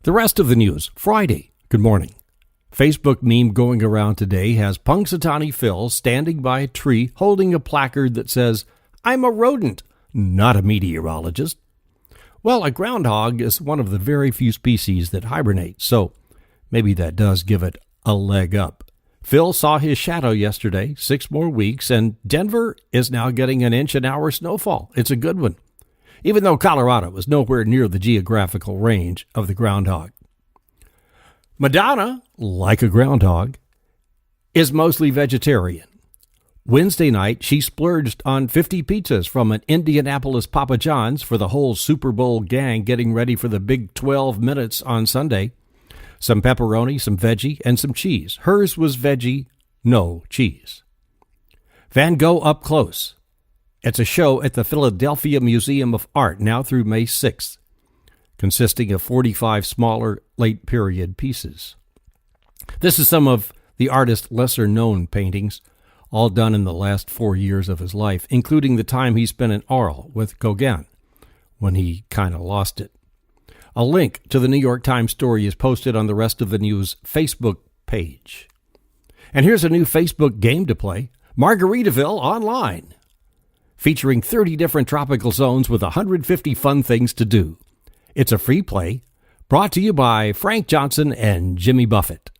The rest of the news, Friday. Good morning. Facebook meme going around today has Punxsutawney Phil standing by a tree holding a placard that says, "I'm a rodent, not a meteorologist." Well, a groundhog is one of the very few species that hibernate, so maybe that does give it a leg up. Phil saw his shadow yesterday, 6 more weeks, and Denver is now getting an inch an hour snowfall. It's a good one, even though Colorado was nowhere near the geographical range of the groundhog. Madonna, like a groundhog, is mostly vegetarian. Wednesday night, she splurged on 50 pizzas from an Indianapolis Papa John's for the whole Super Bowl gang getting ready for the big 12 minutes on Sunday. Some pepperoni, some veggie, and some cheese. Hers was veggie, no cheese. Van Gogh Up Close. It's a show at the Philadelphia Museum of Art now through May 6th, consisting of 45 smaller late-period pieces. This is some of the artist's lesser-known paintings, all done in the last 4 years of his life, including the time he spent in Arles with Gauguin, when he kind of lost it. A link to the New York Times story is posted on the Rest of the News Facebook page. And here's a new Facebook game to play, Margaritaville Online, featuring 30 different tropical zones with 150 fun things to do. It's a free play, brought to you by Frank Johnson and Jimmy Buffett.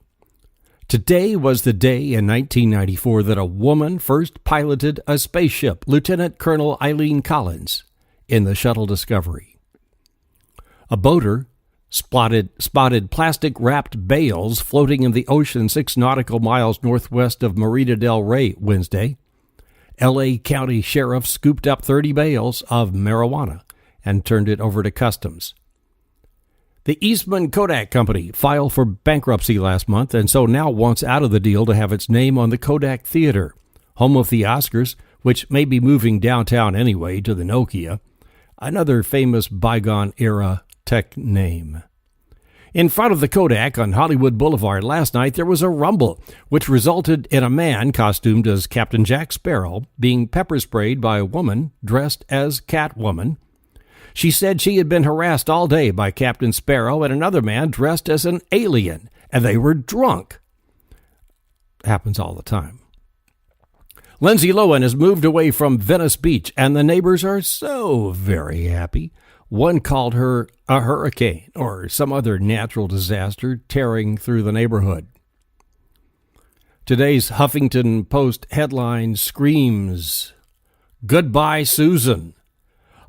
Today was the day in 1994 that a woman first piloted a spaceship, Lieutenant Colonel Eileen Collins, in the Shuttle Discovery. A boater spotted plastic-wrapped bales floating in the ocean 6 nautical miles northwest of Marina del Rey Wednesday. L.A. County Sheriff scooped up 30 bales of marijuana and turned it over to Customs. The Eastman Kodak Company filed for bankruptcy last month and so now wants out of the deal to have its name on the Kodak Theater, home of the Oscars, which may be moving downtown anyway to the Nokia, another famous bygone-era tech name. In front of the Kodak on Hollywood Boulevard last night, there was a rumble, which resulted in a man costumed as Captain Jack Sparrow being pepper sprayed by a woman dressed as Catwoman. She said she had been harassed all day by Captain Sparrow and another man dressed as an alien, and they were drunk. Happens all the time. Lindsay Lohan has moved away from Venice Beach, and the neighbors are so very happy. One called her a hurricane or some other natural disaster tearing through the neighborhood. Today's Huffington Post headline screams, "Goodbye, Susan,"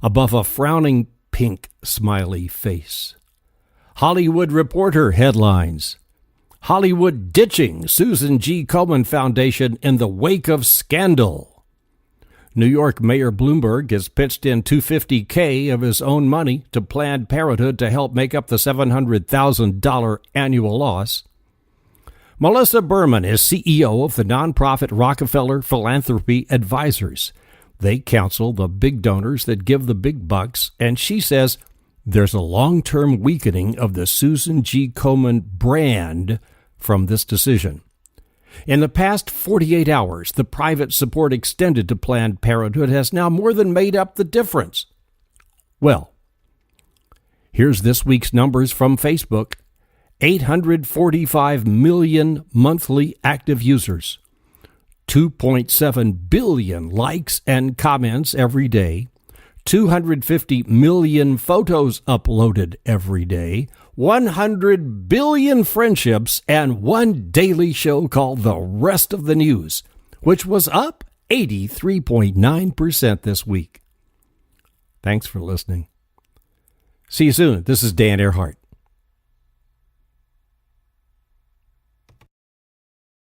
above a frowning pink smiley face. Hollywood Reporter headlines, "Hollywood ditching Susan G. Komen Foundation in the wake of scandal." New York Mayor Bloomberg has pitched in $250K of his own money to Planned Parenthood to help make up the $700,000 annual loss. Melissa Berman is CEO of the nonprofit Rockefeller Philanthropy Advisors. They counsel the big donors that give the big bucks, and she says there's a long-term weakening of the Susan G. Komen brand from this decision. In the past 48 hours, the private support extended to Planned Parenthood has now more than made up the difference. Well, here's this week's numbers from Facebook. 845 million monthly active users, 2.7 billion likes and comments every day, 250 million photos uploaded every day, 100 billion friendships, and one daily show called The Rest of the News, which was up 83.9% this week. Thanks for listening. See you soon. This is Dan Earhart.